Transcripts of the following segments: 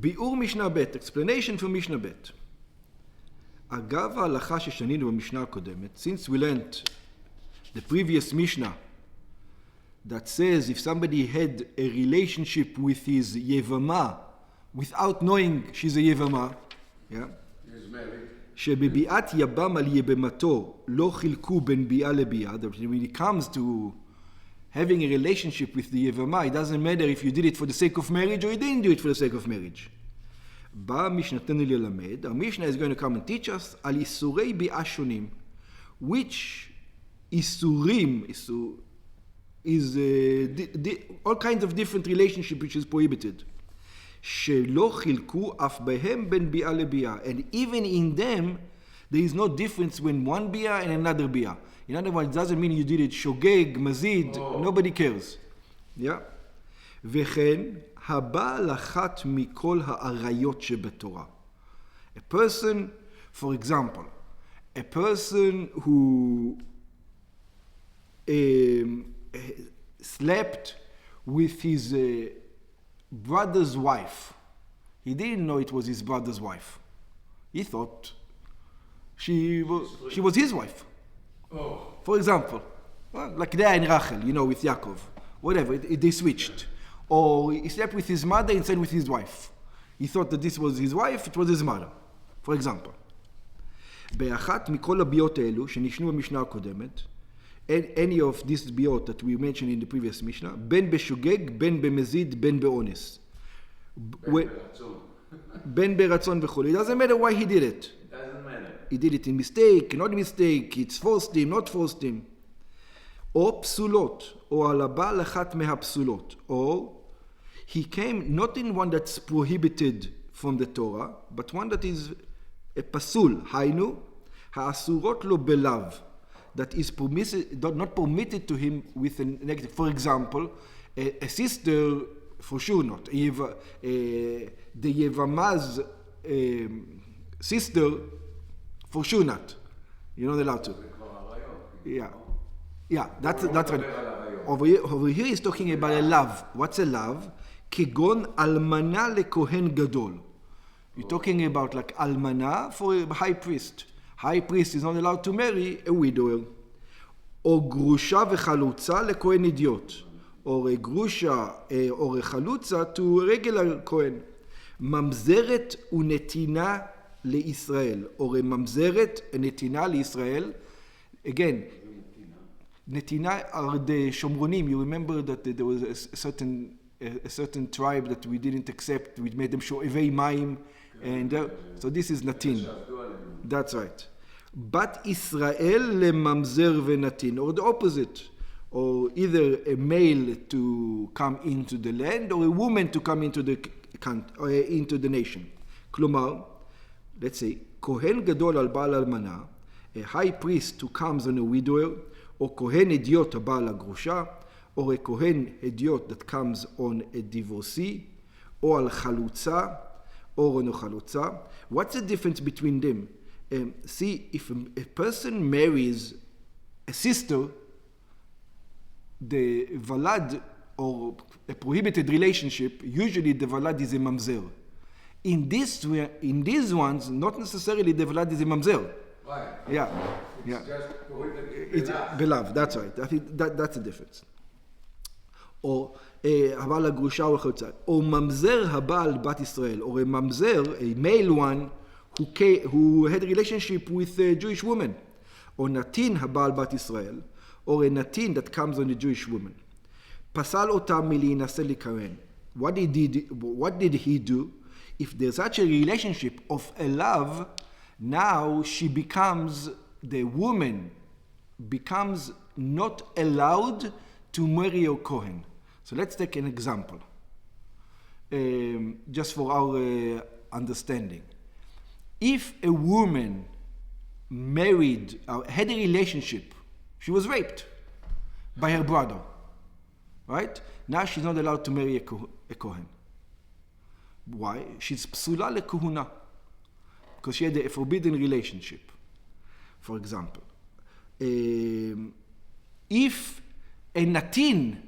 ביאור משנה ב', explanation for משנה ב'. אגב ההלכה ששנינו במשנה הקודמת, since we learned the previous Mishnah that says if somebody had a relationship with his Yevama without knowing she's a Yevama, yeah? שבביאת יבם על יבמתו לא חילקו בין ביאה לביאה, when it comes to having a relationship with the Yevama, it doesn't matter if you did it for the sake of marriage or you didn't do it for the sake of marriage. בא משנתנו ללמד, our Mishnah is going to come and teach us על איסורי ביאה שונים, which איסורים, is all kinds of different relationship which is prohibited. שלא חילקו אף בהם בין ביאה לביאה. And even in them, there is no difference when one ביאה and another ביאה. In other words, it doesn't mean you did it שוגג, מזיד, nobody cares. Yeah? וכן, הבא לחת מכל העריות שבתורה. A person, for example, a person who slept with his brother's wife. He didn't know it was his brother's wife. He thought she was his wife. Oh. For example, well, like Leah and Rachel, with Yaakov. Whatever, they switched. Or he slept with his mother instead with his wife. He thought that this was his wife, it was his mother. For example. באחת מכל הביאות האלו שנשנו במשנה הקודמת, any of these ביאות that we mentioned in the previous Mishnah, בין בשוגג, בין במזיד, בין באונס. בין ברצון וכו'. It doesn't matter why he did it. It doesn't matter. He did it in mistake, not mistake, it's forced him, not forced him. או פסולות, או על הבעל אחת מהפסולות. Or he came not in one that's prohibited from the Torah, but one that is a פסול, היינו, האסורות לו בלאו. That is not permitted to him with a negative. For example, a sister, for sure not. The Yevama's sister, for sure not. You're not allowed to. Yeah, that's right. Over here he's talking about a love. What's a love? כגון אלמנה לכהן גדול. You're talking about like almana for a high priest. High priest is not allowed to marry a widower. או גרושה וחלוצה לכהן אידיוט. או גרושה או חלוצה to regular כהן. ממזרת ונתינה לישראל. או ממזרת נתינה לישראל. Again, נתינה are the שומרונים. You remember that there was a certain tribe that we didn't accept. We made them שואבי מים. And so this is natin. That's right. But Israel לממזר ונתין, or the opposite, or either a male to come into the land or a woman to come into the nation. כלומר, let's say, כהן גדול על בעל אלמנה, a high priest who comes on a widower, או כהן הדיוט הבעל הגרושה, or a כהן הדיוט that comes on a divorcee, או על חלוצה, or on a חלוצה. What's the difference between them? See, if a person marries a sister, the valad or a prohibited relationship, usually the valad is a mamzer. In these ones, not necessarily the valad is a mamzer. Right. Yeah. It's just prohibited. It's belav. That's right. I think that's the difference. Or הבעל הגרושה או החלוצה. או ממזר הבעל בת ישראל. Or a mamzer, a male one, who had a relationship with a Jewish woman, or natin habal bat Israel, or a natin that comes on a Jewish woman. Pasal otam mileinaseh likaren. What did he do? If there's such a relationship of a love, now the woman becomes not allowed to marry a Kohen. So let's take an example, just for our understanding. If a woman married, had a relationship, she was raped by her brother, right? Now she's not allowed to marry a Kohen. Why? She's psula lekuhuna, because she had a forbidden relationship. For example, if a natin,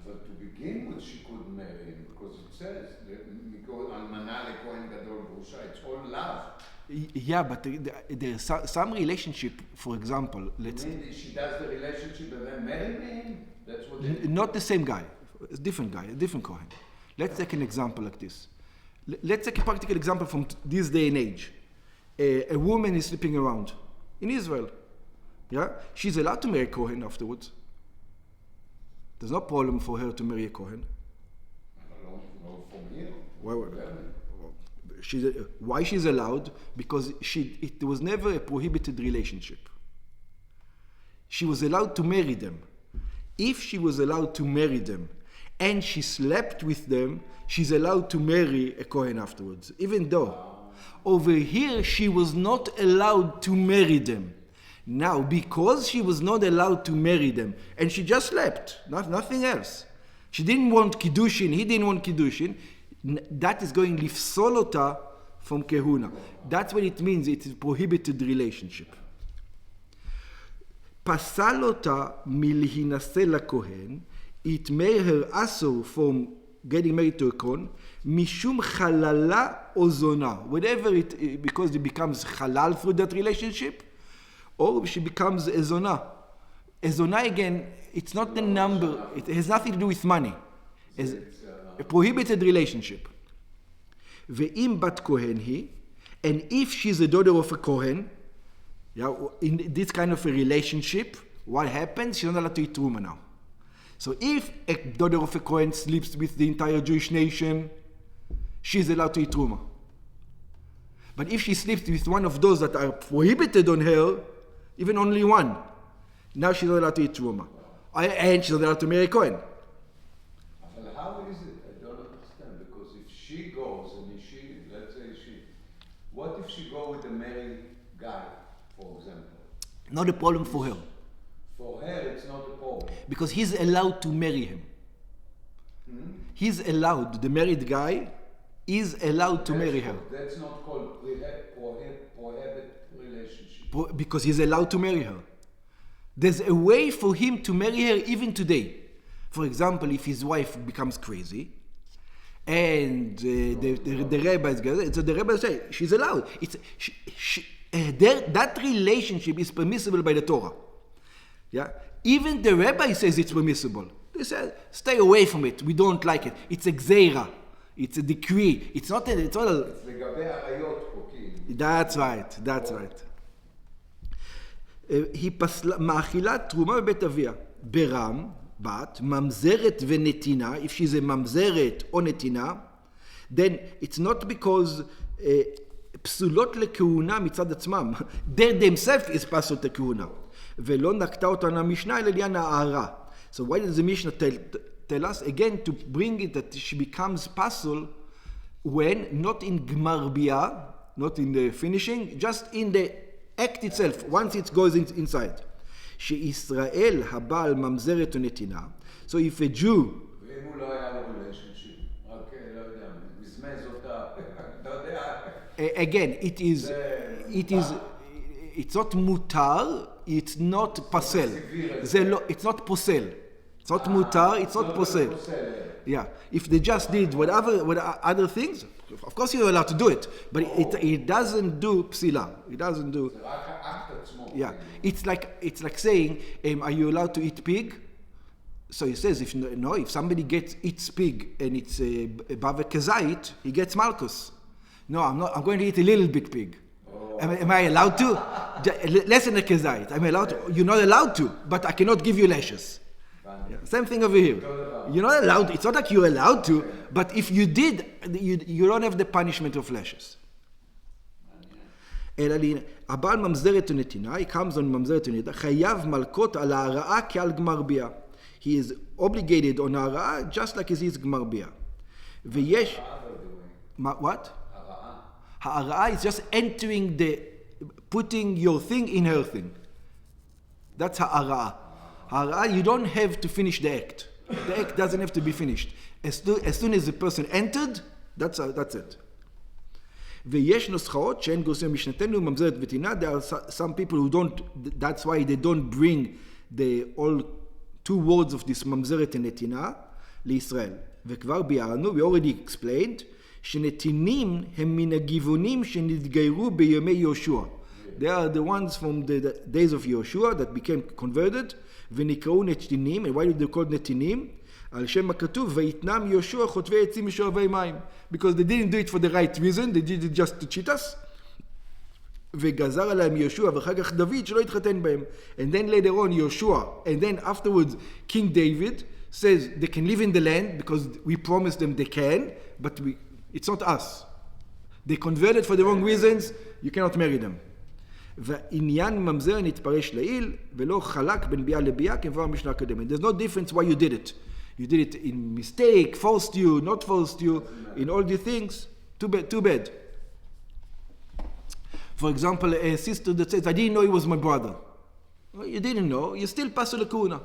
but to begin with, she couldn't marry him because it says that מכל אלמנה לכהן גדול גרושה. It's all love. Yeah, but there's some relationship, for example, let's... You mean she does the relationship and then marry him? That's what they... Not the same guy. A different guy, a different Kohen. Let's take an example like this. Let's take a practical example from this day and age. A woman is sleeping around in Israel. Yeah? She's allowed to marry a Kohen afterwards. There's no problem for her to marry a Kohen. No, from here. Why she's allowed? Because it was never a prohibited relationship. She was allowed to marry them. If she was allowed to marry them and she slept with them, she's allowed to marry a Kohen afterwards. Even though over here she was not allowed to marry them. Now, because she was not allowed to marry them and she just slept, nothing else. She didn't want Kiddushin, he didn't want Kiddushin. That is going lifsol ota from kehuna. That's what it means. It is prohibited relationship. Pasal ota milhinase lakohen. It made her asur from getting married to a kohen. Mishum halala ozona. Whatever it, because it becomes halal through that relationship, or she becomes a zona. A zona again, it's not the number. It has nothing to do with money. It's a prohibited relationship. Ve'im bat kohen hi, and if she's a daughter of a kohen, yeah, in this kind of a relationship, what happens? She's not allowed to eat truma now. So if a daughter of a kohen sleeps with the entire Jewish nation, she's allowed to eat truma. But if she sleeps with one of those that are prohibited on her, even only one, now she's not allowed to eat truma, and she's not allowed to marry a kohen. How is it? I don't understand. Because if she goes and let's say what if she go with a married guy, for example? Not a problem for her. For her, it's not a problem. Because he's allowed to marry him. He's allowed, the married guy is allowed to marry her. That's not called prohibited relationship. Because he's allowed to marry her. There's a way for him to marry her even today. For example, if his wife becomes crazy, and the rabbi is going, so the rabbi says she's allowed. That relationship is permissible by the Torah. Yeah, even the rabbi says it's permissible. They say, stay away from it. We don't like it. It's a gzeira. It's a decree. It's not a... That's right. That's right. היא מאכילה תרומה בבית אביה. ברם, בת, ממזרת ונתינה, if she's a ממזרת או נתינה, then it's not because פסולות לכהונה מצד עצמם. They themselves is פסולות לכהונה. ולא נקטה אותן המשנה אלא לעניין הערה. So why does the Mishnah tell us? Again, to bring it that she becomes pasul when not in gmar bia, not in the finishing, just in the act itself, once it goes inside. שישראל הבעל ממזרת ונתינה. So if a Jew... ואם הוא לא היה לו relationship, רק לא יודע, מזמז אותה, אתה יודע... Again, it's not mutar, it's not pasel. It's not posel. It's not mutar, it's not posel. Yeah, if they just did whatever other things, of course you're allowed to do it, but it doesn't do psila. It doesn't do. Yeah, it's like saying, are you allowed to eat pig? So he says, if somebody eats pig and it's above a kezait, he gets malchus. No, I'm not. I'm going to eat a little bit pig. Am I allowed to? Less than a kezait. I'm allowed to. You're not allowed to, but I cannot give you lashes. Yeah. Same thing over here. You're not allowed. It's not like you're allowed to, but if you did, you don't have the punishment of lashes. הבעל ממזרת ונתינה, he comes on ממזרת ונתינה, חייב מלקות על ההרעה כעל גמר ביה. He is obligated on ההרעה just like he is גמר ביה. ויש... What? ההרעה is just putting your thing in her thing. That's ההרעה. ההרעה, you don't have to finish the act. The act doesn't have to be finished. As soon as the person entered, that's it. ויש נוסחאות שאין גורסים משנתנו ממזרת ותינה. There are some people who don't, that's why they don't bring the all two words of this ממזרת ונתינה לישראל. וכבר ביארנו, we already explained, שנתינים הם מן הגבעונים שנתגיירו בימי יהושע. They are the ones from the days of Yehoshua that became converted, ונקראו נתינים, and why do they call נתינים? על שם הכתוב, ויתנם יהושע חוטבי עצים ושואבי מים. Because they didn't do it for the right reason, they did it just to cheat us. וגזר עליהם יהושע, ואחר כך דוד שלא התחתן בהם. And then later on Yehoshua, and then afterwards King David says they can live in the land because we promised them they can, but it's not us. They converted for the wrong reasons, you cannot marry them. ועניין ממזר נתפרש לעיל, ולא חלק בין ביאה לביאה, כמבואר המשנה הקודמת. There's no difference why you did it. You did it in mistake, forced you, not forced you, in all the things. Too bad. For example, a sister that says, I didn't know he was my brother. Well, you didn't know, you still pasul lakuna.